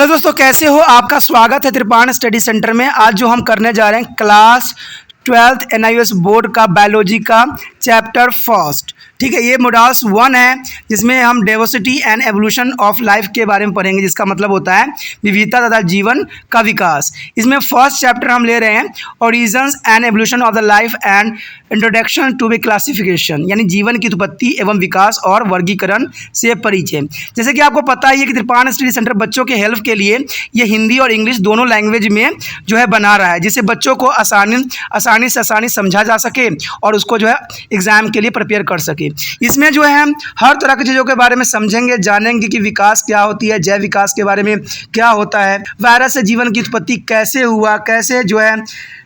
Hello दोस्तों, कैसे हो? आपका स्वागत है त्रिपाण स्टडी सेंटर में। आज जो हम करने जा रहे हैं क्लास 12th NIOS बोर्ड का बायोलॉजी का चैप्टर फर्स्ट। ठीक है, ये मॉड्यूल्स 1 है जिसमें हम diversity and evolution of life के बारे में पढ़ेंगे, जिसका मतलब होता है विविधता तथा जीवन का विकास। इसमें फर्स्ट चैप्टर हम ले रहे हैं origins and evolution of the life and introduction to be classification, यानी जीवन की उत्पत्ति एवं विकास और वर्गीकरण से परिचय। जैसे कि आपको पता ही है कि त्रिपाण स्टडी सेंटर बच्चों के हेल्प के लिए ये हिंदी और इंग्लिश दोनों लैंग्वेज में जो है बना रहा है, जिससे बच्चों को आसानी से समझा जा सके और उसको जो है एग्जाम के लिए प्रिपेयर कर सके। इसमें जो है हम हर तरह की चीज़ों के बारे में समझेंगे, जानेंगे कि विकास क्या होती है, जैव विकास के बारे में क्या होता है, वायरस से जीवन की उत्पत्ति कैसे हुआ, कैसे जो है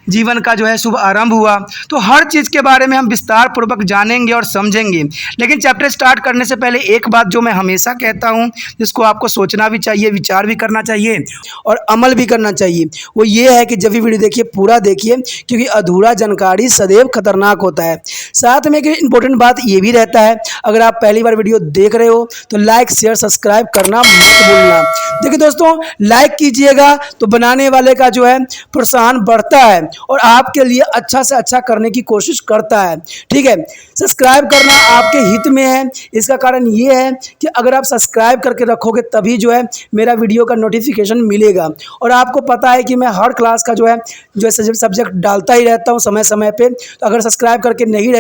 जीवन का जो है शुभ आरंभ हुआ। तो हर चीज़ के बारे में हम विस्तार पूर्वक जानेंगे और समझेंगे। लेकिन चैप्टर स्टार्ट करने से पहले एक बात जो मैं हमेशा कहता हूँ, जिसको आपको सोचना भी चाहिए, विचार भी करना चाहिए और अमल भी करना चाहिए, वो ये है कि जब भी वीडियो देखिए पूरा देखिए, क्योंकि अधूरा जानकारी सदैव खतरनाक होता है। साथ में एक इम्पोर्टेंट बात ये भी रहता है, अगर आप पहली बार वीडियो देख रहे हो तो लाइक शेयर सब्सक्राइब करना मत भूलना। देखिए दोस्तों, लाइक कीजिएगा तो बनाने वाले का जो है प्रोत्साहन बढ़ता है और आपके लिए अच्छा से अच्छा करने की कोशिश करता है। ठीक है, सब्सक्राइब करना आपके हित में है। इसका कारण ये है कि अगर आप सब्सक्राइब करके रखोगे तभी जो है मेरा वीडियो का नोटिफिकेशन मिलेगा। और आपको पता है कि मैं हर क्लास का जो है सब्जेक्ट डालता ही रहता हूँ समय समय पे। तो अगर सब्सक्राइब करके नहीं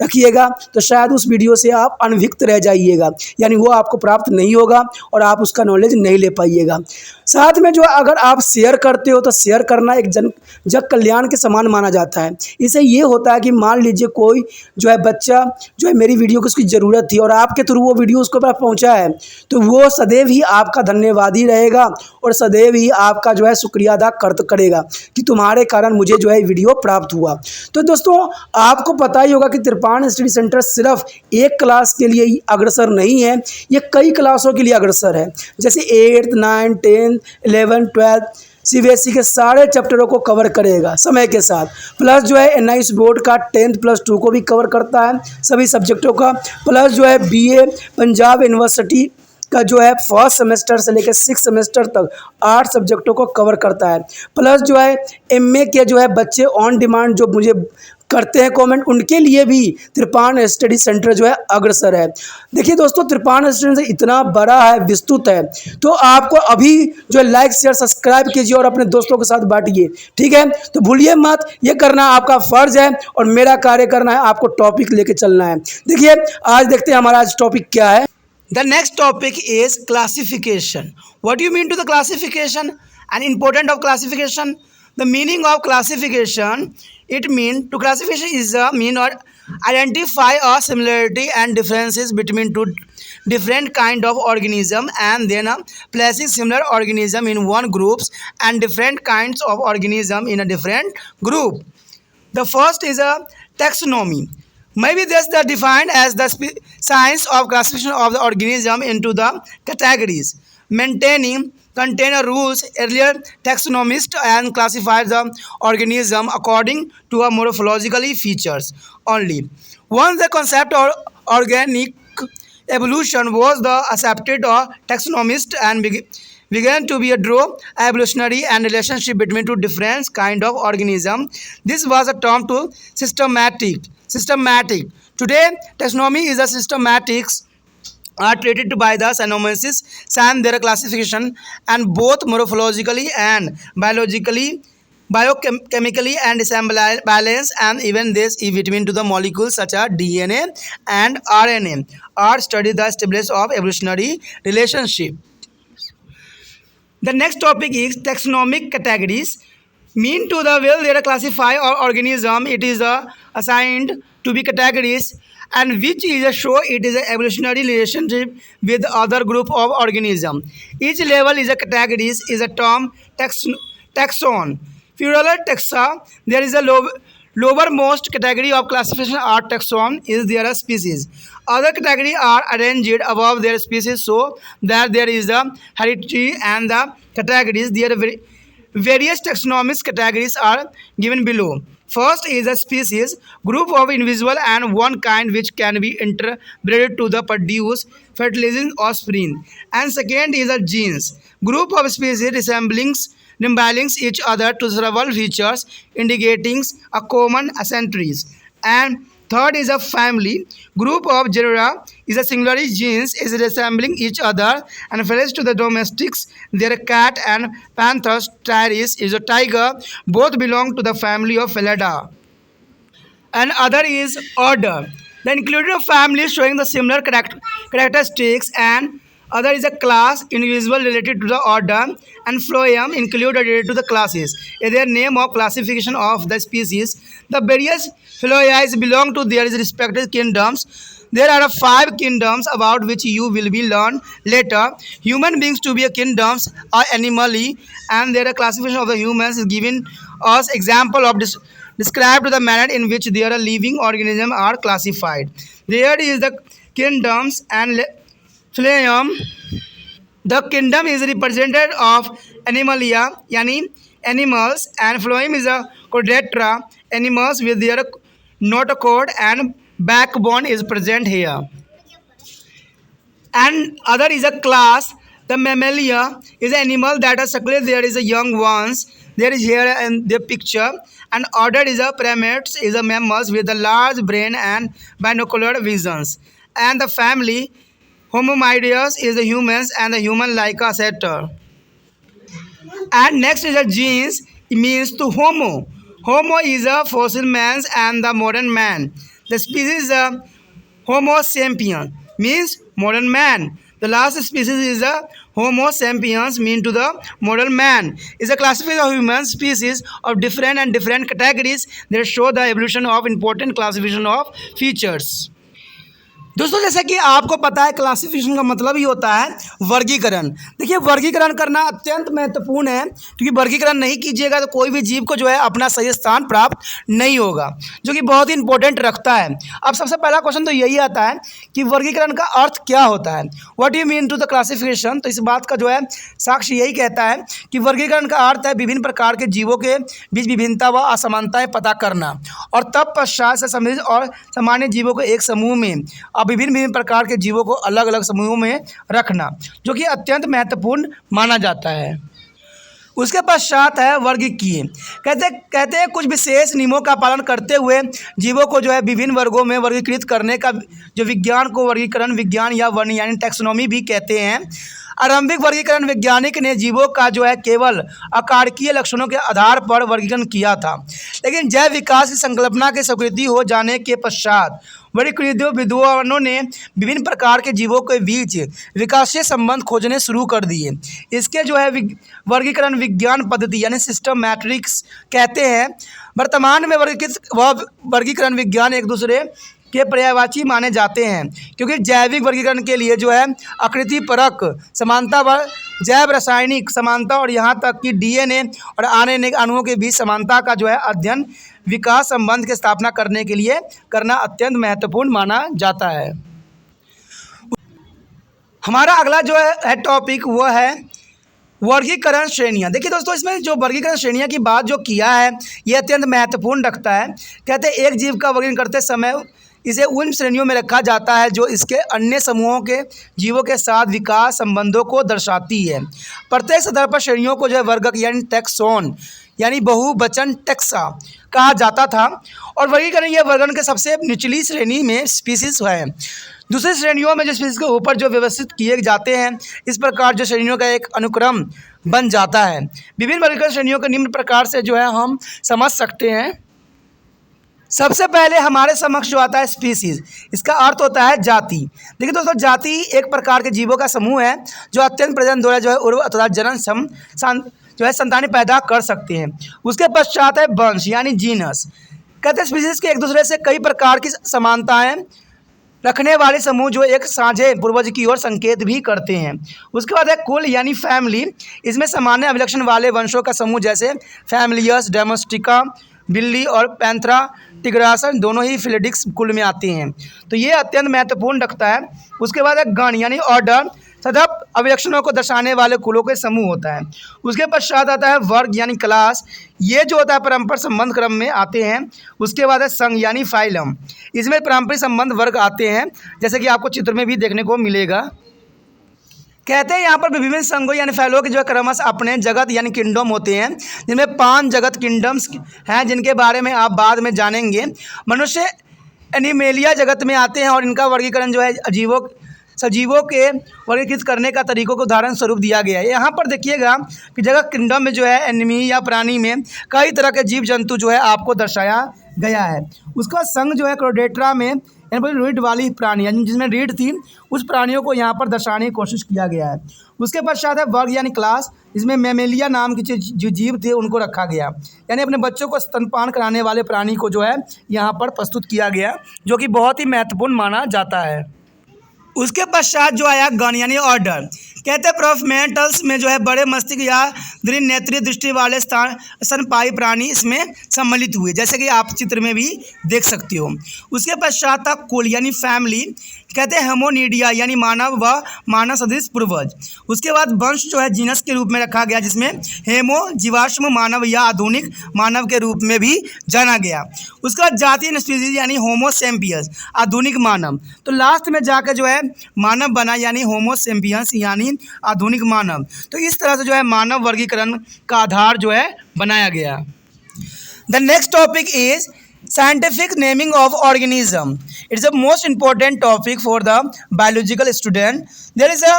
रखिएगा तो शायद उस वीडियो से आप अनभिज्ञ रह जाइएगा, यानी वो आपको प्राप्त नहीं होगा और आप उसका नॉलेज नहीं ले पाइएगा। साथ में जो अगर आप शेयर करते हो तो शेयर करना एक जग कल्याण के समान माना जाता है। इससे ये होता है कि मान लीजिए कोई जो है बच्चा जो है मेरी वीडियो को उसकी ज़रूरत थी और आपके थ्रू वो वीडियो उसको पास पहुंचा है, तो वो सदैव ही आपका धन्यवादी रहेगा और सदैव ही आपका जो है शुक्रिया अदा करेगा कि तुम्हारे कारण मुझे जो है वीडियो प्राप्त हुआ। तो दोस्तों, आपको पता ही होगा कि त्रिपाण स्टडी सेंटर सिर्फ एक क्लास के लिए ही अग्रसर नहीं है, ये कई क्लासों के लिए अग्रसर है। जैसे 8th 9th 10th 11th 12th CBSE के सारे चैप्टरों को कवर करेगा समय के साथ। प्लस जो है NIOS बोर्ड का 10th+2 को भी कवर करता है, सभी सब्जेक्टों का। प्लस जो है BA पंजाब यूनिवर्सिटी का जो है फर्स्ट सेमेस्टर से लेकर 6th सेमेस्टर तक 8 सब्जेक्टों को कवर करता है। प्लस जो है MA के जो है बच्चे ऑन डिमांड जो मुझे करते हैं कमेंट, उनके लिए भी त्रिपाण स्टडी सेंटर जो है अग्रसर है। देखिए दोस्तों, त्रिपाण स्टडी सेंटर इतना बड़ा है, विस्तृत है, तो आपको अभी जो है लाइक शेयर सब्सक्राइब कीजिए और अपने दोस्तों के साथ बांटिए। ठीक है, तो भूलिए मत, ये करना आपका फर्ज है और मेरा कार्य करना है, आपको टॉपिक लेके चलना है। देखिए आज देखते हैं हमारा आज टॉपिक क्या है। The next topic is classification. What do you mean to the classification and important of classification? The meaning of classification, it means to classification is a mean or identify a similarity and differences between two different kind of organism and then placing similar organism in one groups and different kinds of organism in a different group. The first is a taxonomy. Maybe that's the defined as the science of classification of the organism into the categories, contain rules. Earlier taxonomists and classified the organism according to a morphologically features only. Once the concept of organic evolution was the accepted taxonomist and began to be a draw evolutionary and relationship between two different kind of organism. This was a term to systematic. Today, taxonomy is a systematics are treated by the scientists and their classification and both morphologically and biologically, biochemically and balance and even this between to the molecules such as DNA and RNA are studied the establishment of evolutionary relationship. The next topic is taxonomic categories. Mean to the will they classify or organism, it is assigned to be categories and which is a show it is a evolutionary relationship with other group of organism. Each level is a categories is a term taxon. Plural taxa, there is a lowermost category of classification are taxon is their species. Other categories are arranged above their species so that there is the heredity and the categories their Various taxonomic categories are given below. First is a species, group of individual and one kind which can be interbred to the produce fertilizing offspring. And second is a genes, group of species resembling each other to several features indicating a common ancestries. And third is a family, group of genera is a singular genes is resembling each other and refers to the domestics. Their cat and panthers, Tyris is a tiger, both belong to the family of Felidae. And other is order. The included family showing the similar characteristics, and other is a class, individual related to the order, and phloem included related to the classes. Is their name of classification of the species. The various phyloids belong to their respective kingdoms. There are 5 kingdoms about which you will be learned later. Human beings to be a kingdoms are animally, and their classification of the humans is given us example of this described the manner in which their living organisms are classified. There is the kingdoms and phloem. The kingdom is represented of Animalia, yani animals, and phloem is a chordata, animals with their notochord and backbone is present here. And other is a class. The mammalia is an animal that are circulated. There is a young ones. There is here in the picture. And order is a primates is a mammals with a large brain and binocular visions. And the family Homomidés is the humans and the human like a setter. And next is a genes. It means to homo. Homo is a fossil man and the modern man. The species is a Homo sapien, means modern man. The last species is a Homo sapiens, mean to the modern man. Is a classification of human species of different categories that show the evolution of important classification of features. दोस्तों जैसे कि आपको पता है classification का मतलब ही होता है वर्गीकरण। देखिए वर्गीकरण करना अत्यंत महत्वपूर्ण है, क्योंकि वर्गीकरण नहीं कीजिएगा तो कोई भी जीव को जो है अपना सही स्थान प्राप्त नहीं होगा, जो कि बहुत ही इंपॉर्टेंट रखता है। अब सबसे पहला क्वेश्चन तो यही आता है कि वर्गीकरण का अर्थ क्या होता है, what you mean to the classification. तो इस बात का जो है साक्ष्य यही कहता है कि वर्गीकरण का अर्थ है विभिन्न प्रकार के जीवों के बीच विभिन्नता व असमानताएं पता करना और तब पश्चात से संबंधित और सामान्य जीवों को एक समूह में विभिन्न प्रकार के जीवों को अलग अलग समूहों में रखना, जो कि अत्यंत महत्वपूर्ण माना जाता है। उसके पश्चात है वर्गीकीय। कहते हैं कुछ विशेष नियमों का पालन करते हुए जीवों को जो है विभिन्न वर्गों में वर्गीकृत करने का जो विज्ञान को वर्गीकरण विज्ञान या वर्ण यानी टैक्सोनॉमी भी कहते हैं। आरंभिक वर्गीकरण वैज्ञानिक ने जीवों का जो है केवल आकारिकीय लक्षणों के आधार पर वर्गीकरण किया था, लेकिन जैव विकास की संकल्पना की स्वीकृति हो जाने के पश्चात वर्गीकृत विद्वानों ने विभिन्न प्रकार के जीवों के बीच विकासीय संबंध खोजने शुरू कर दिए। इसके जो है वर्गीकरण विज्ञान पद्धति यानी सिस्टमैटिक्स कहते हैं। वर्तमान में वर्गीकरण विज्ञान एक दूसरे के पर्यायवाची माने जाते हैं, क्योंकि जैविक वर्गीकरण के लिए जो है आकृति परक समानता व जैव रासायनिक समानता और यहाँ तक कि डीएनए और आरएनए अणुओं के बीच समानता का जो है अध्ययन विकास संबंध की स्थापना करने के लिए करना अत्यंत महत्वपूर्ण माना जाता है। हमारा अगला जो है टॉपिक वो है वर्गीकरण श्रेणियाँ। देखिए दोस्तों इसमें जो वर्गीकरण श्रेणियाँ की बात जो किया है ये अत्यंत महत्वपूर्ण रखता है। कहते हैं एक जीव का वर्गीकरण करते समय इसे उन श्रेणियों में रखा जाता है जो इसके अन्य समूहों के जीवों के साथ विकास संबंधों को दर्शाती है। प्रत्येक सतह पर श्रेणियों को जो है वर्गक यानी टैक्सोन यानी बहुवचन टैक्सा कहा जाता था, और वर्गीकरण यह वर्गीकरण के सबसे निचली श्रेणी में स्पीसीज है। दूसरी श्रेणियों में जो स्पीसीज के ऊपर जो व्यवस्थित किए जाते हैं, इस प्रकार जो श्रेणियों का एक अनुक्रम बन जाता है। विभिन्न वर्गीकरण श्रेणियों को निम्न प्रकार से जो है हम समझ सकते हैं। सबसे पहले हमारे समक्ष जो आता है स्पीसीज, इसका अर्थ होता है जाति। देखिए दोस्तों जाति एक प्रकार के जीवों का समूह है जो अत्यंत प्रजनन द्वारा जो है उर्व अथवा जनन जो है संतानें पैदा कर सकते हैं। उसके पश्चात है वंश यानी जीनस। कहते हैं स्पीसीज के एक दूसरे से कई प्रकार की समानताएं रखने वाले समूह जो एक साझे पूर्वज की ओर संकेत भी करते हैं। उसके बाद है कुल यानी फैमिली। इसमें सामान्य अभिलक्षण वाले वंशों का समूह जैसे फैमिलियस डोमेस्टिका बिल्ली और पैंथरा टिग्रासन दोनों ही फिलिडिक्स कुल में आते हैं, तो ये अत्यंत महत्वपूर्ण रखता है। उसके बाद है गण यानी ऑर्डर। सदैव अभिलक्षणों को दर्शाने वाले कुलों के समूह होता है। उसके पश्चात आता है वर्ग यानी क्लास, ये जो होता है परम्पर संबंध क्रम में आते हैं। उसके बाद है संघ यानी फाइलम, इसमें पारंपरिक संबंध वर्ग आते हैं, जैसे कि आपको चित्र में भी देखने को मिलेगा। कहते हैं यहाँ पर विभिन्न संघों यानी फैलों के जो है क्रमशः अपने जगत यानी किंगडम होते हैं, जिनमें 5 जगत किंगडम्स हैं, जिनके बारे में आप बाद में जानेंगे। मनुष्य एनिमेलिया जगत में आते हैं और इनका वर्गीकरण जो है सजीवों के वर्गीकृत करने का तरीकों को उदाहरण स्वरूप दिया गया है। यहाँ पर देखिएगा कि जगत किंगडम में जो है एनिमी या प्राणी में कई तरह के जीव जंतु जो है आपको दर्शाया गया है। उसका संघ जो है क्रोडेट्रा में रीढ़ वाली प्राणी यानी जिसमें रीढ़ थी उस प्राणियों को यहाँ पर दर्शाने की कोशिश किया गया है। उसके पश्चात है वर्ग यानी क्लास, इसमें मैमेलिया नाम के जो जीव थे उनको रखा गया, यानी अपने बच्चों को स्तनपान कराने वाले प्राणी को जो है यहाँ पर प्रस्तुत किया गया, जो कि बहुत ही महत्वपूर्ण माना जाता है। उसके पश्चात जो आया गण यानी ऑर्डर। कहते हैं प्रोफमेंटल्स में जो है बड़े मस्तिष्क या दृढ़ नेत्रीय दृष्टि वाले स्तनपायी प्राणी इसमें सम्मिलित हुए, जैसे कि आप चित्र में भी देख सकते हो। उसके पश्चात था कुल यानी फैमिली। कहते हैं होमोनिडिया यानी मानव व मानव सदृश पूर्वज। उसके बाद वंश जो है जीनस के रूप में रखा गया, जिसमें हेमो जीवाश्म मानव या आधुनिक मानव के रूप में भी जाना गया। उसके बाद जातीय स्पीसीज यानी होमो सेम्पियंस आधुनिक मानव। तो लास्ट में जाकर जो है मानव बना यानी होमो सेम्पियंस यानी आधुनिक मानव। तो इस तरह से जो है मानव वर्गीकरण का आधार जो है बनाया गया। The next topic is scientific naming of organism. It's the most important topic for the biological student. There is a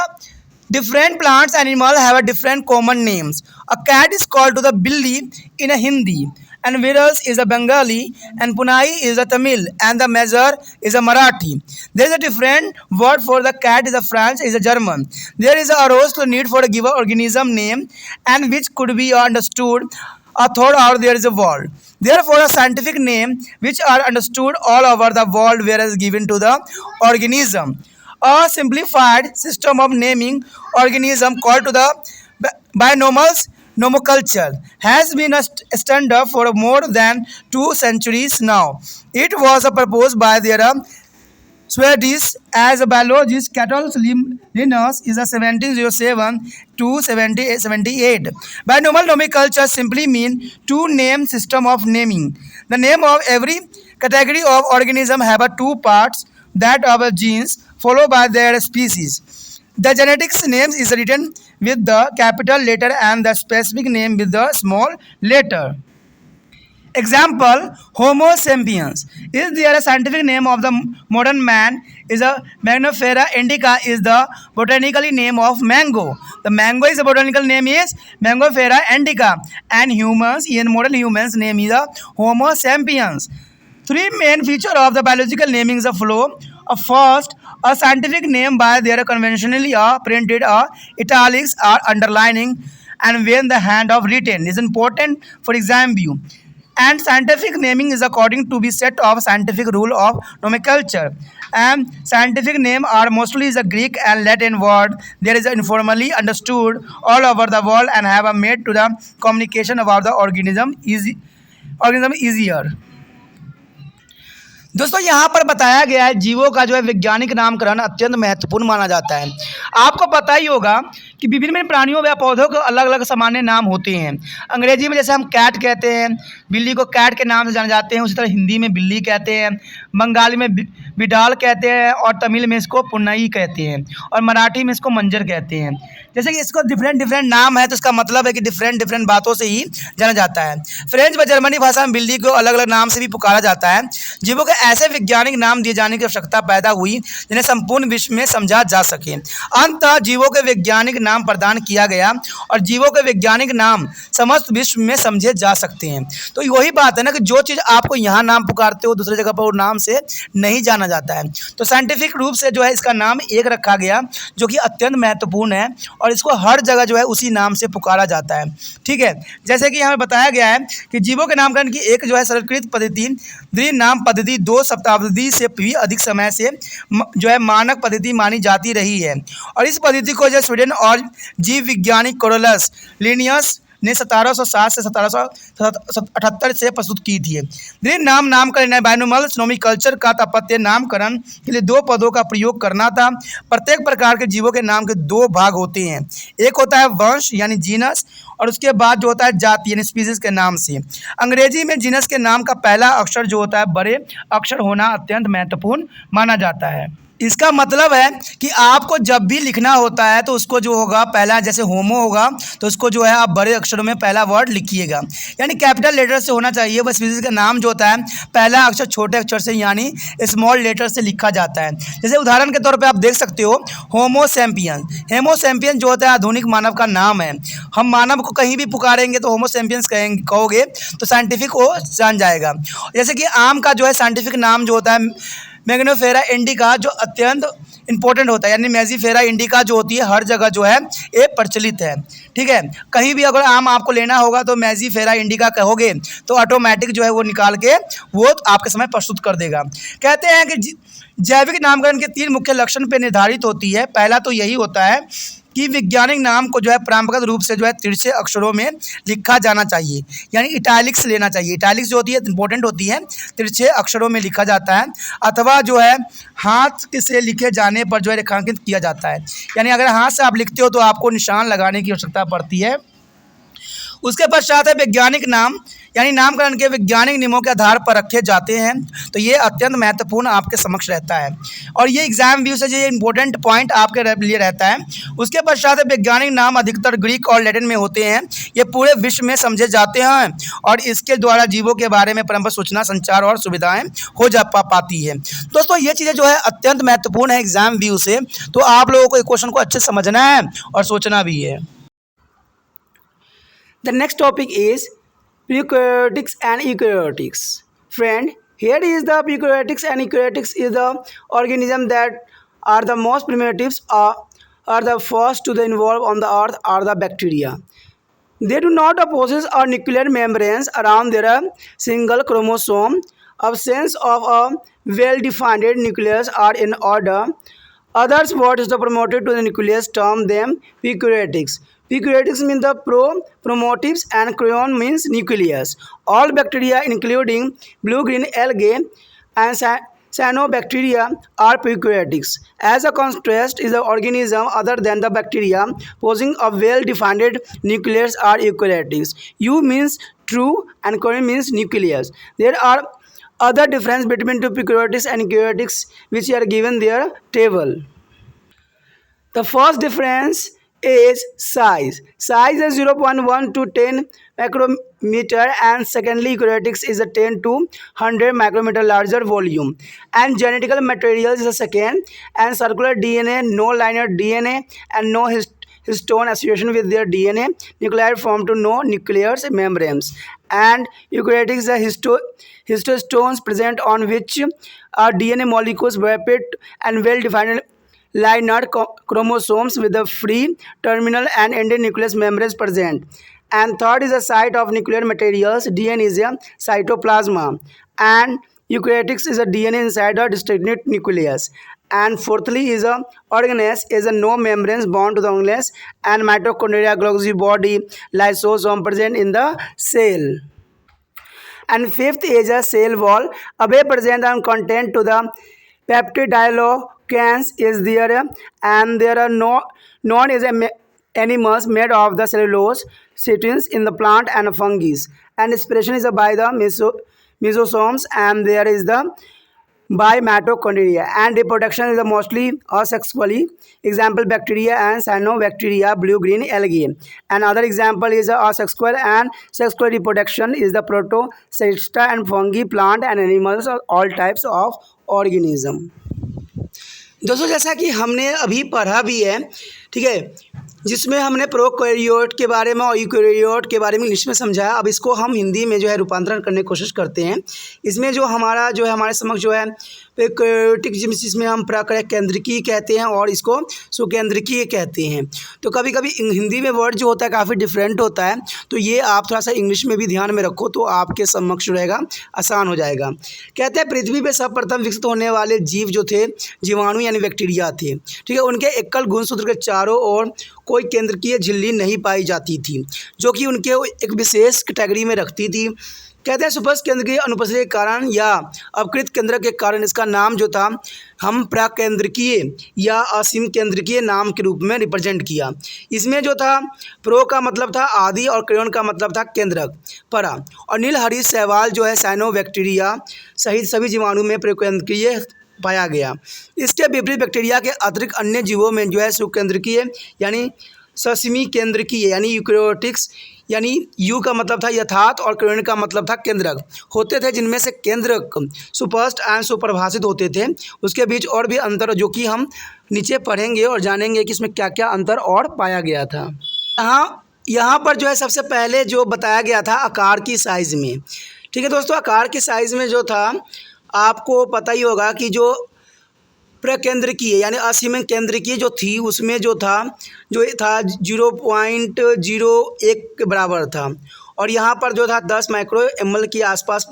different plants animal have a different common names. A cat is called to the billy in a Hindi, and virus is a Bengali, and punai is a Tamil, and the measure is a Marathi. There is a different word for the cat is a French is a German. There is a rose to need for a given organism name, and which could be understood a third out there is a world. Therefore, a scientific name which are understood all over the world whereas given to the organism. A simplified system of naming organism called to the binomials nomenclature has been a standard for more than 2 centuries now. It was proposed by their Swedish as a biologist Carl Linnaeus is a 1707 to 1778. Binomial nomenclature simply mean two name system of naming. The name of every category of organism have a 2 parts, that of a genes followed by their species. The genetics name is written with the capital letter and the specific name with the small letter. Example, Homo sapiens is there a scientific name of the modern man is a Mangifera indica is the botanical name of mango. The mango is a botanical name is Mangifera indica, and humans in modern humans name is a Homo sapiens. 3 main feature of the biological naming is a flow. First, a scientific name by their conventionally printed italics or underlining, and when the hand of written is important for exam view. And scientific naming is according to be set of scientific rule of nomenclature. And scientific name are mostly is a Greek and Latin word. There is informally understood all over the world and have made to the communication about the organism easier. दोस्तों यहाँ पर बताया गया है जीवों का जो है वैज्ञानिक नामकरण अत्यंत महत्वपूर्ण माना जाता है। आपको पता ही होगा कि विभिन्न प्राणियों व पौधों के अलग अलग सामान्य नाम होते हैं। अंग्रेजी में जैसे हम कैट कहते हैं, बिल्ली को कैट के नाम से जाने जाते हैं, उसी तरह हिंदी में बिल्ली कहते हैं, बंगाली में बिडाल कहते हैं, और तमिल में इसको पुन्नई कहते हैं, और मराठी में इसको मंजर कहते हैं। जैसे कि इसको डिफरेंट नाम है, तो इसका मतलब है कि डिफरेंट बातों से ही जाना जाता है। फ्रेंच व जर्मनी भाषा में बिल्ली को अलग अलग नाम से भी पुकारा जाता है। जीवों के ऐसे वैज्ञानिक नाम दिए जाने की आवश्यकता पैदा हुई जिन्हें संपूर्ण विश्व में समझा जा सके। अंततः जीवों के वैज्ञानिक नाम प्रदान किया गया और जीवों के वैज्ञानिक नाम समस्त विश्व में समझे जा सकते हैं। तो वही बात है ना कि जो चीज़ आपको यहाँ नाम पुकारते हो दूसरी जगह पर वो नाम से नहीं जाना जाता है। तो साइंटिफिक रूप से जो है इसका नाम एक रखा गया जो कि अत्यंत महत्वपूर्ण है और इसको हर जगह जो है उसी नाम से पुकारा जाता है। ठीक है, जैसे कि यहाँ बताया गया है कि जीवों के नामकरण की एक जो है सरलीकृत पद्धति द्वि नाम पद्धति 2 शताब्दी से भी अधिक समय से जो है मानक पद्धति मानी जाती रही है। और इस पद्धति को जो स्वीडन और जीव विज्ञानी कार्लस लिनियस ने 1707 से 1778 से प्रस्तुत की थी। ग्रीन नाम का एनिमल्स नोमेनक्लेचर का तात्पर्य नामकरण के लिए 2 पदों का प्रयोग करना था। प्रत्येक प्रकार के जीवों के नाम के 2 भाग होते हैं, एक होता है वंश यानी जीनस, और उसके बाद जो होता है जाति यानी स्पीसीज के नाम से। अंग्रेजी में जीनस के नाम का पहला अक्षर जो होता है बड़े अक्षर होना अत्यंत महत्वपूर्ण माना जाता है। इसका मतलब है कि आपको जब भी लिखना होता है तो उसको जो होगा पहला, जैसे होमो होगा तो उसको जो है आप बड़े अक्षरों में पहला वर्ड लिखिएगा, यानी कैपिटल लेटर से होना चाहिए। वह स्पीसीज का नाम जो होता है पहला अक्षर छोटे अक्षर से यानी स्मॉल लेटर से लिखा जाता है। जैसे उदाहरण के तौर पे आप देख सकते हो होमो सैम्पियंस। होमो सैम्पियंस जो होता है आधुनिक मानव का नाम है। हम मानव को कहीं भी पुकारेंगे तो होमो सैम्पियंस कहोगे तो साइंटिफिक वो जान जाएगा। जैसे कि आम का जो है साइंटिफिक नाम जो होता है मैग्नोफेरा इंडिका, जो अत्यंत इंपॉर्टेंट होता है, यानी मेजिफेरा इंडिका जो होती है हर जगह जो है ये प्रचलित है। ठीक है, कहीं भी अगर आम आपको लेना होगा तो मेजिफेरा इंडिका कहोगे तो ऑटोमेटिक जो है वो निकाल के वो आपके समय प्रस्तुत कर देगा। कहते हैं कि जैविक नामकरण के 3 मुख्य लक्षण पे निर्धारित होती है। पहला तो यही होता है कि वैज्ञानिक नाम को जो है परंपरागत रूप से जो है तिरछे अक्षरों में लिखा जाना चाहिए, यानी इटैलिक्स लेना चाहिए। इटैलिक्स जो होती है इंपॉर्टेंट होती है, तिरछे अक्षरों में लिखा जाता है, अथवा जो है हाथ से लिखे जाने पर जो है रेखांकित किया जाता है, यानी अगर हाथ से आप लिखते हो तो आपको निशान लगाने की आवश्यकता पड़ती है। उसके पश्चात है वैज्ञानिक नाम, यानी नामकरण के वैज्ञानिक नियमों के आधार पर रखे जाते हैं, तो ये अत्यंत महत्वपूर्ण आपके समक्ष रहता है और ये एग्जाम व्यू से ये इंपॉर्टेंट पॉइंट आपके लिए रहता है। उसके पश्चात है वैज्ञानिक नाम अधिकतर ग्रीक और लैटिन में होते हैं। ये पूरे विश्व में समझे जाते हैं और इसके द्वारा जीवों के बारे में परंपरा सूचना संचार और सुविधाएं हो जा पाती है। दोस्तों ये चीज़ें जो है अत्यंत महत्वपूर्ण है एग्जाम व्यू से, तो आप लोगों को क्वेश्चन को अच्छे से समझना है और सोचना भी है। The next topic is prokaryotics and eukaryotics. Friend, here is the prokaryotics and eukaryotics is the organism that are the most primitives, are the first to the involve on the earth are the bacteria. They do not possess a nuclear membranes around their single chromosome. Absence of a well-defined nucleus are in order. Others what is the promoted to the nucleus term them prokaryotics. Prokaryotics means the promotatives and kryon means nucleus. All bacteria including blue-green algae and cyanobacteria are prokaryotics. As a contrast is the organism other than the bacteria possessing a well-defined nucleus are eukaryotics. U means true and kryon means nucleus. There are other difference between two prokaryotics and eukaryotics which are given their table. The first difference is size. Size is 0.1 to 10 micrometer and secondly eukaryotics is a 10 to 100 micrometer larger volume. And genetical materials is a second, and circular DNA, no linear DNA and no histone association with their DNA, nuclei formed to no nuclear membranes. And eukaryotics are histostones present on which are DNA molecules rapid and well defined linear chromosomes with a free terminal and ended nucleus membranes present. And third is a site of nuclear materials. DNA is a cytoplasma, and eukaryotics is a DNA inside a distinct nucleus. And fourthly is a organelles is a no membranes bound to the organelles and mitochondria, Golgi body, lysosome present in the cell. And fifth is a cell wall, away present and content to the peptidoglycans is there, and there are non is animals made of the cellulose chitin in the plant and fungi, and expression is by the mesosomes, and there is the by mitochondria, and reproduction is mostly asexually. Example bacteria and cyanobacteria, blue-green algae. Another example is asexual and sexual reproduction is the protocesta and fungi, plant and animals, all types of organism. दोस्तों जैसा कि हमने अभी पढ़ा भी है, ठीक है, जिसमें हमने प्रोकैरियोट के बारे में और यूकैरियोट के बारे में इंग्लिश में समझाया। अब इसको हम हिंदी में जो है रूपांतरण करने की कोशिश करते हैं। इसमें जो हमारा जो है हमारे समक्ष जो है प्रोकैरियोटिक जिसमें हम प्रकार्य केंद्रकीय कहते हैं और इसको सुकेंद्रकीय कहते हैं। तो कभी कभी हिंदी में वर्ड जो होता है काफ़ी डिफरेंट होता है, तो ये आप थोड़ा सा इंग्लिश में भी ध्यान में रखो तो आपके समक्ष रहेगा, आसान हो जाएगा। कहते हैं पृथ्वी पे सर्वप्रथम विकसित होने वाले जीव जो थे जीवाणु यानी बैक्टीरिया थे। ठीक है, उनके एकल गुणसूत्र के चारों ओर कोई केंद्रकीय झिल्ली नहीं पाई जाती थी, जो कि उनके एक विशेष कैटेगरी में रखती थी। कहते हैं सुस्पष्ट केंद्र की अनुपस्थिति के कारण या अपकृत केंद्र के कारण इसका नाम जो था हम प्राकेंद्रकीय या असीम केंद्रकीय नाम के रूप में रिप्रेजेंट किया। इसमें जो था प्रो का मतलब था आदि और क्रेन का मतलब था केंद्रक परा, और नील हरी शैवाल जो है साइनोबैक्टीरिया सहित सभी जीवाणु में प्रकेंद्रकीय पाया गया। इसके विपरीत बैक्टीरिया के अतिरिक्त अन्य जीवों में जो है सुकेंद्रकीय यानी ससिमी केंद्रकीय यानी यूकैरियोटिक्स यानी यू का मतलब था यथार्थ और क्रेन का मतलब था केंद्रक होते थे, जिनमें से केंद्रक सुस्पष्ट एंड सुपरिभाषित होते थे। उसके बीच और भी अंतर जो कि हम नीचे पढ़ेंगे और जानेंगे कि इसमें क्या क्या अंतर और पाया गया था। यहाँ पर जो है सबसे पहले जो बताया गया था आकार की साइज़ में। ठीक है दोस्तों, आकार की साइज़ में जो था आपको पता ही होगा कि जो प्रकेंद्रकीय यानी असीम केंद्रकीय जो थी उसमें जो था 0.01 के बराबर था, और यहाँ पर जो था 10 माइक्रो ml के आसपास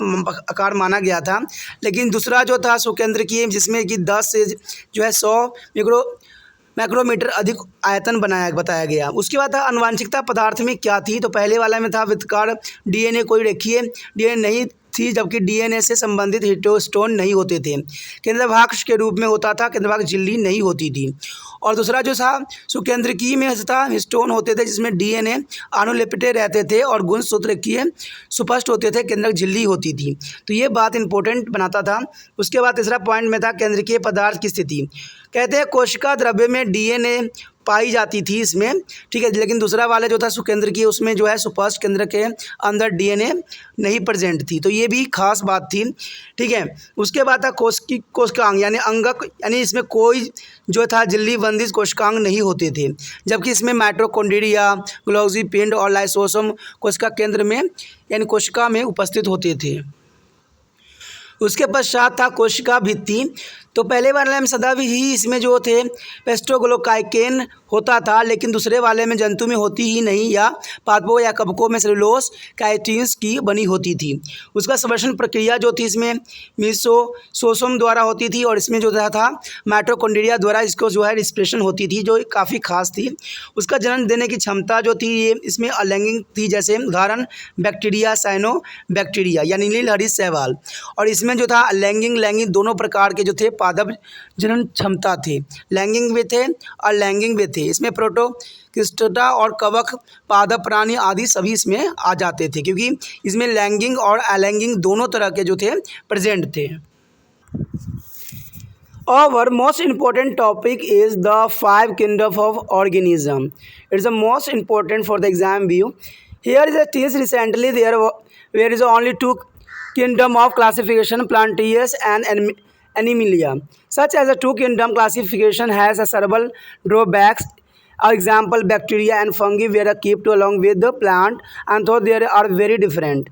आकार माना गया था। लेकिन दूसरा जो था सुकेंद्रकीय जिसमें कि 10 से जो है 100 माइक्रोमीटर अधिक आयतन बताया गया। उसके बाद था आनुवांशिकता पदार्थ में क्या थी, तो पहले वाला में था वृत्ताकार डीएनए कोई रेखीय डीएनए नहीं थी, जबकि डीएनए से संबंधित हिस्टोन नहीं होते थे। केंद्रभाग के रूप में होता था, केंद्रभाग झिल्ली नहीं होती थी। और दूसरा जो था सुकेंद्रकीय में था हिस्टोन होते थे जिसमें डीएनए अनुलिपिटे रहते थे और गुणसूत्रकीय सुस्पष्ट होते थे, केंद्रक झिल्ली होती थी। तो ये बात इंपॉर्टेंट बनाता था। उसके बाद तीसरा पॉइंट में था केंद्रकीय पदार्थ की स्थिति। कहते हैं कोशिका द्रव्य में डीएनए पाई जाती थी इसमें, ठीक है, लेकिन दूसरा वाला जो था सुकेंद्रकीय उसमें जो है सुस्पष्ट केंद्र के अंदर डीएनए नहीं प्रेजेंट थी। तो ये भी खास बात थी। ठीक है, उसके बाद था कोशिकांग यानी अंगक यानी इसमें कोई जो था झिल्ली बंदिश कोशिकांग नहीं होते थे, जबकि इसमें माइटोकॉन्ड्रिया गोल्गी पिंड और लाइसोसोम कोशिका केंद्र में यानी कोशिका में उपस्थित होते थे। उसके पश्चात था कोशिका भित्ति। तो पहले वाले में सदा ही इसमें जो थे पेस्टोग्लोकाइकेन होता था, लेकिन दूसरे वाले में जंतु में होती ही नहीं या पादपों या कवकों में सेलुलोज काइटिन्स की बनी होती थी। उसका संवर्धन प्रक्रिया जो थी इसमें मीसोसोम द्वारा होती थी, और इसमें जो था माइटोकॉन्ड्रिया द्वारा इसको जो है रिस्पिरेशन होती थी, जो काफ़ी खास थी। उसका जन्म देने की क्षमता जो थी ये इसमें अलैंगिक थी, जैसे उदाहरण बैक्टीरिया साइनोबैक्टीरिया यानी नील हरी शैवाल। और इसमें जो था लैंगिक दोनों प्रकार के जो थे पादप जनन क्षमता थे, लैंगिक भी थे और लैंगिक भी थे। इसमें प्रोटोक्रिस्टा और कवक पादप प्राणी आदि सभी इसमें आ जाते थे, क्योंकि इसमें लैंगिक और अलैंगिक दोनों तरह के जो थे प्रेजेंट थे। Our most important topic is the 5 kingdoms of organism. It's the most important for the exam view. Here is a tease recently there is only 2 kingdom of classification, Plantaeus and Animalia. Such as a 2 kingdom classification has a several drawbacks. Example, bacteria and fungi were kept along with the plant, and though they are very different.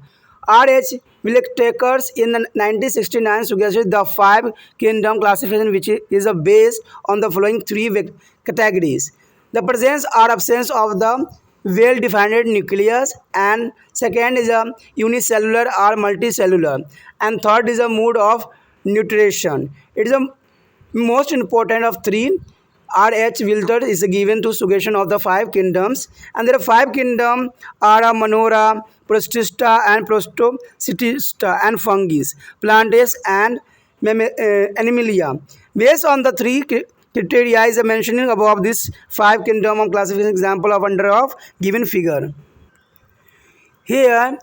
R.H. Wiltakers in 1969 suggested the 5 kingdom classification, which is based on the following 3 categories: the presence or absence of the well-defined nucleus, and second is a unicellular or multicellular, and third is a mode of nutrition. It is the most important of 3. R.H. Wilter is given to suggestion of the 5 kingdoms, and there are 5 kingdoms are Monora, Protista and Protostista and Fungis, Plantaeus and Animalia. Based on the 3 criteria is mentioning above this 5 kingdom of classification example of under of given figure. Here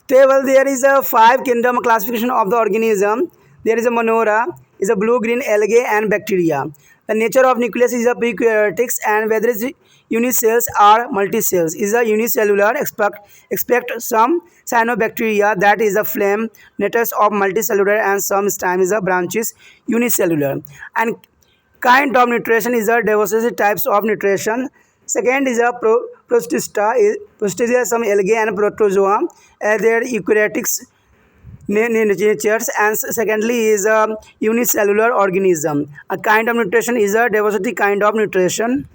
table there is a 5 kingdom classification of the organism. There is a Monora, is a blue-green algae and bacteria. The nature of nucleus is a prokaryotics, and whether it's unicells or multicells is a unicellular. Expect some cyanobacteria, that is a flame natures of multicellular, and some stem is a branches unicellular. And kind of nutrition is a diversity types of nutrition. Second is a Protista. Protista is some algae and protozoa. Their eukaryotics natures, and secondly is a unicellular organism. A kind of nutrition is a diversity kind of nutrition,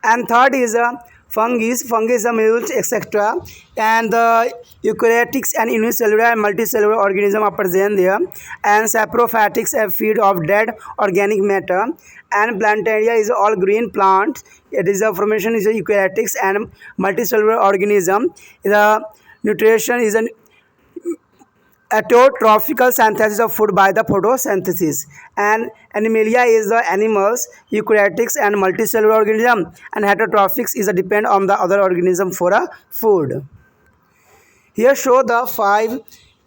and third is a fungi, molecules, etc. And the eukaryotics and unicellular and multicellular organism are present there, and saprophatics feed of dead organic matter, and plantaria is all green plants. It is a formation is a eukaryotics and multicellular organism. The nutrition is an autotrophical synthesis of food by the photosynthesis, and animalia is the animals, eukaryotics and multicellular organism, and heterotrophics is a depend on the other organism for a food. Here show the five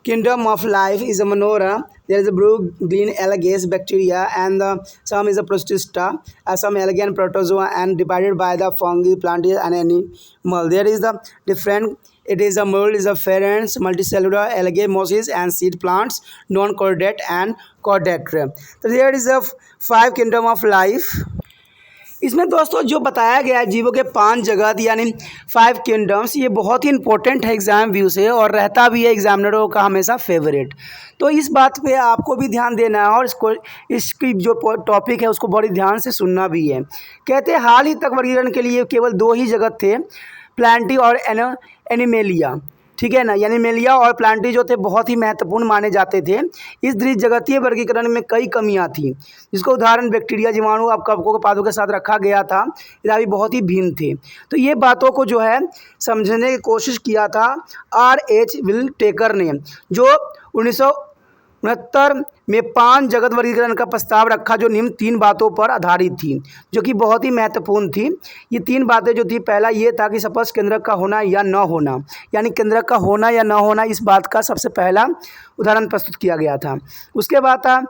kingdom of life is a Monera. There is a blue green algae bacteria, and some is a Protista, some algae and protozoa, and divided by the fungi, plantae and animal. There is the different. It is a mold is a ferens, multicellular algae, mosses and seed plants, non-chordate and chordate. So there is a five kingdom of life. इसमें दोस्तों जो बताया गया है जीवों के 5 जगत यानी 5 किंगडम्स, ये बहुत ही इंपॉर्टेंट है एग्ज़ाम व्यू से और रहता भी है एग्जामिनरों का हमेशा फेवरेट। तो इस बात पे आपको भी ध्यान देना है और इसकी जो टॉपिक है उसको बड़ी ध्यान से सुनना भी है। कहते हैं हाल ही तक वर्गीकरण के लिए केवल 2 ही जगत थे, प्लांटी और एनिमेलिया, ठीक है ना। एनिमेलिया और प्लांटी जो थे बहुत ही महत्वपूर्ण माने जाते थे। इस द्विजगतीय वर्गीकरण में कई कमियां थी, जिसको उदाहरण बैक्टीरिया, जीवाणु, अब कवकों के पादों के साथ रखा गया था, ये भी बहुत ही भिन्न थे। तो ये बातों को जो है समझने की कोशिश किया था R.H. विल्टेकर ने, जो 1969 में 5 जगत वर्गीकरण का प्रस्ताव रखा, जो निम्न 3 बातों पर आधारित थी, जो कि बहुत ही महत्वपूर्ण थी। ये 3 बातें जो थी, पहला ये था कि स्पर्श केंद्रक का होना या न होना, यानी केंद्रक का होना या न होना, इस बात का सबसे पहला उदाहरण प्रस्तुत किया गया था। उसके बाद था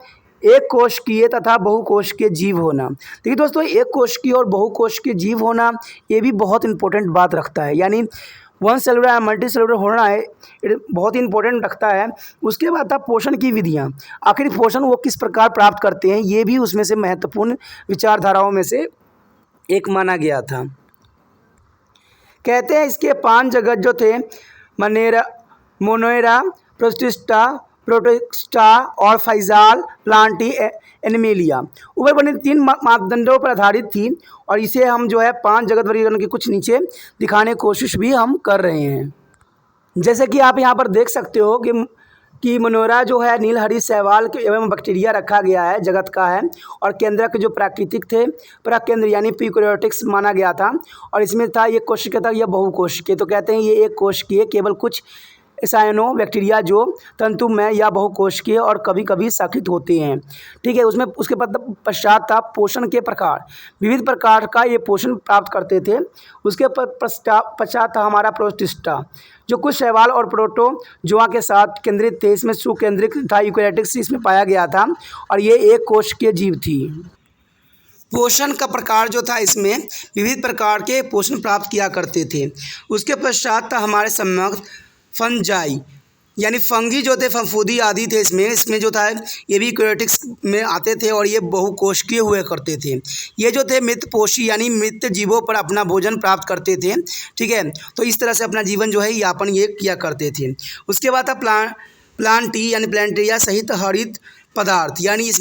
एक कोशिकीय तथा बहुकोशिकीय जीव होना। देखिए दोस्तों, एक कोशिकीय और बहुकोशिकीय जीव होना ये भी बहुत इंपॉर्टेंट बात रखता है, यानी 1 सेलुलर या मल्टी सेलुलर होना है, बहुत ही इंपॉर्टेंट रखता है। उसके बाद था पोषण की विधियाँ, आखिर पोषण वो किस प्रकार प्राप्त करते हैं, ये भी उसमें से महत्वपूर्ण विचारधाराओं में से एक माना गया था। कहते हैं इसके 5 जगत जो थे, मोनेरा, प्रोटिस्टा, प्रोटिस्टा और फाइजाल, प्लांटी, एनिमेलिया, ऊपर बने 3 मापदंडों पर आधारित थी, और इसे हम जो है 5 जगत वर्गीकरण के कुछ नीचे दिखाने की कोशिश भी हम कर रहे हैं। जैसे कि आप यहाँ पर देख सकते हो कि मोनेरा जो है नीलहरी शैवाल के एवं बैक्टीरिया रखा गया है, जगत का है, और केंद्रक जो प्राकृतिक थे, प्रकेंद्र यानी यूकेरियोटिक्स माना गया था, और इसमें था एक कोशिकीय था या बहुकोशिकीय। तो कहते हैं ये एक कोशिकीय, केवल कुछ साइनो बैक्टीरिया जो तंतुमय या बहुकोशिकीय और कभी कभी शाखित होते हैं, ठीक है। उसमें उसके पश्चात था पोषण के प्रकार, विविध प्रकार का ये पोषण प्राप्त करते थे। उसके पश्चात था हमारा प्रोटिस्टा, जो कुछ शैवाल और प्रोटोजोआ के साथ केंद्रित थे। इसमें सुकेंद्रिक था, यूकेरियोटिक्स इसमें पाया गया था, और ये एक कोशिकीय जीव थी। पोषण का प्रकार जो था, इसमें विविध प्रकार के पोषण प्राप्त किया करते थे। उसके पश्चात था हमारे सम्यक फंजाई, यानी फंगी जो थे, फफूंदी आदि थे इसमें जो था ये भी यूकेरियोटिक्स में आते थे, और ये बहुकोशिकीय हुआ करते थे। ये जो थे मृतपोषी यानी मृत जीवों पर अपना भोजन प्राप्त करते थे, ठीक है। तो इस तरह से अपना जीवन जो है यापन ये किया करते थे। उसके बाद था प्लांटी यानी प्लांटेरिया सहित हरित पदार्थ, यानी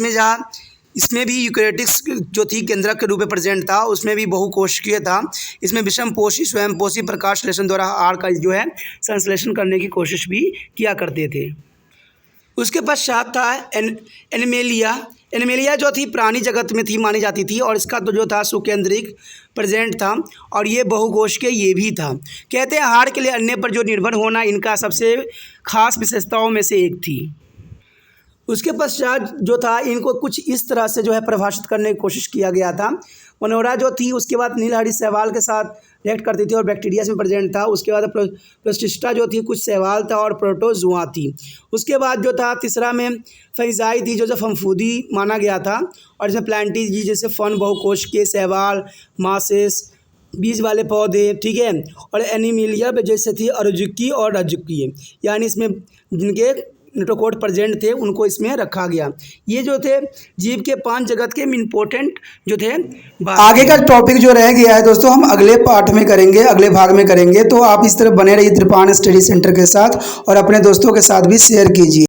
इसमें भी यूकेरियोटिक्स जो थी केंद्रक के रूप में प्रेजेंट था, उसमें भी बहुकोशिकीय था। इसमें विषमपोषी, स्वयंपोषी प्रकाश संश्लेषण द्वारा आहार का जो है संश्लेषण करने की कोशिश भी किया करते थे। उसके पश्चात था एनिमेलिया जो थी प्राणी जगत में थी मानी जाती थी, और इसका तो जो था सुकेंद्रिक प्रेजेंट था, और ये बहुकोशिकीय ये भी था। कहते हैं आहार के लिए अन्य पर जो निर्भर होना इनका सबसे खास विशेषताओं में से एक थी। उसके पश्चात जो था इनको कुछ इस तरह से जो है परिभाषित करने की कोशिश किया गया था। मोनेरा जो थी उसके बाद नीलहरी शैवाल के साथ रिएक्ट करती थी और बैक्टीरिया में प्रेजेंट था। उसके बाद प्रोटिस्टा जो थी कुछ शैवाल था और प्रोटोजोआ थी। उसके बाद जो था तीसरा में फंजाई थी, जो फफूंदी माना गया था, और इसमें प्लांटी जी जैसे फन, बहुकोशिकीय शैवाल, मासेस, बीज वाले पौधे, ठीक है। और एनिमेलिया जैसे थी अरुजुकी और रजुकी, यानी इसमें जिनके नोटोकोड प्रेजेंट थे उनको इसमें रखा गया। ये जो थे जीव के 5 जगत के इम्पोर्टेंट जो थे। आगे का टॉपिक जो रह गया है दोस्तों हम अगले पार्ट में करेंगे, अगले भाग में करेंगे। तो आप इस तरह बने रहिए त्रिपाण स्टडी सेंटर के साथ और अपने दोस्तों के साथ भी शेयर कीजिए।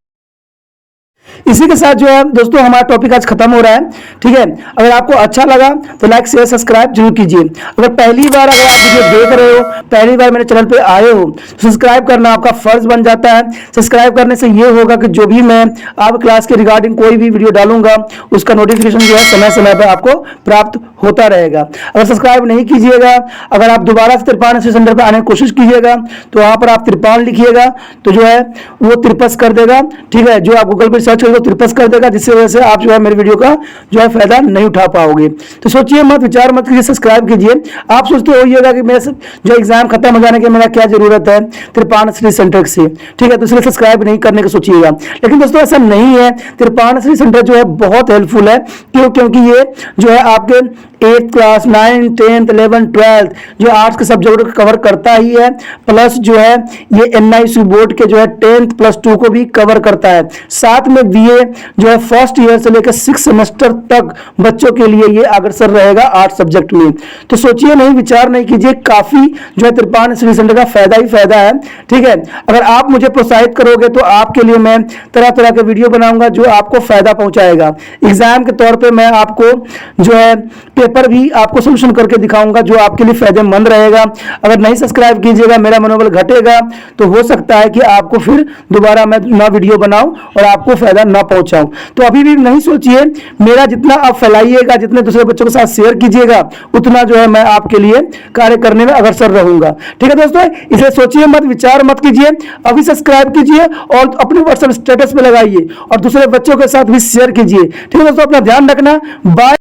इसी के साथ जो है दोस्तों हमारा टॉपिक आज खत्म हो रहा है। ठीक है, अगर आपको अच्छा लगा तो लाइक शेयर सब्सक्राइब जरूर कीजिए। अगर पहली बार अगर आप वीडियो देख रहे हो, पहली बार मेरे चैनल पे आए हो तो सब्सक्राइब करना आपका फर्ज बन जाता है। सब्सक्राइब करने से ये होगा कि जो भी मैं आप क्लास के रिगार्डिंग कोई भी वीडियो डालूंगा उसका नोटिफिकेशन जो है समय समय पर आपको प्राप्त होता रहेगा। अगर सब्सक्राइब नहीं कीजिएगा, अगर आप दोबारा से त्रिपाण स्टडी सेंटर पर आने की कोशिश कीजिएगा तो वहां पर आप त्रिपाण लिखिएगा तो जो है वो त्रिपस कर देगा। ठीक है, जो आप गूगल पर सर्च करोगे त्रिपस कर देगा, जिससे वजह से आप जो है मेरे वीडियो का जो है फायदा नहीं उठा पाओगे। तो सोचिए मत, विचार मत कीजिए, सब्सक्राइब कीजिए। आप सोचते होइएगा कि मेरे जो एग्जाम खत्म हो जाने के मेरा क्या जरूरत है त्रिपाण स्टडी सेंटर से। ठीक है, तो इसलिए सब्सक्राइब नहीं करने की सोचिएगा, लेकिन दोस्तों ऐसा नहीं है। त्रिपाण स्टडी सेंटर जो है बहुत हेल्पफुल है। क्यों? क्योंकि ये जो है आपके 8th class 9th 10th 11th 12th जो आर्ट्स के सब्जेक्ट को कवर करता ही है, प्लस जो है ये NISU बोर्ड के जो है 10th प्लस 2 को भी कवर करता है। साथ में BA जो है फर्स्ट ईयर से लेकर 6 सेमेस्टर तक बच्चों के लिए ये अग्रसर रहेगा आर्ट्स सब्जेक्ट में। तो सोचिए नहीं, विचार नहीं कीजिए, काफी जो है त्रिपाण स्टडी सेंटर का फायदा ही फायदा है। ठीक है, अगर आप मुझे प्रोत्साहित करोगे तो आपके लिए मैं तरह तरह के वीडियो बनाऊंगा जो आपको फायदा पहुंचाएगा। एग्जाम के तौर पर मैं आपको जो है पेपर भी आपको सोल्यूशन करके दिखाऊंगा जो आपके लिए फायदेमंद रहेगा। अगर नहीं सब्सक्राइब कीजिएगा, मेरा मनोबल घटेगा, तो हो सकता है कि आपको फिर दोबारा मैं ना वीडियो बनाऊं और आपको फायदा ना पहुंचाऊं। तो अभी भी नहीं सोचिए, मेरा जितना आप फैलाइएगा, जितने दूसरे बच्चों के साथ शेयर कीजिएगा, उतना जो है मैं आपके लिए कार्य करने में अग्रसर रहूंगा। ठीक है दोस्तों, इसे सोचिए मत, विचार मत कीजिए, अभी सब्सक्राइब कीजिए और अपने व्हाट्सएप स्टेटस पे लगाइए और दूसरे बच्चों के साथ भी शेयर कीजिए। ठीक है दोस्तों, अपना ध्यान रखना। बाय।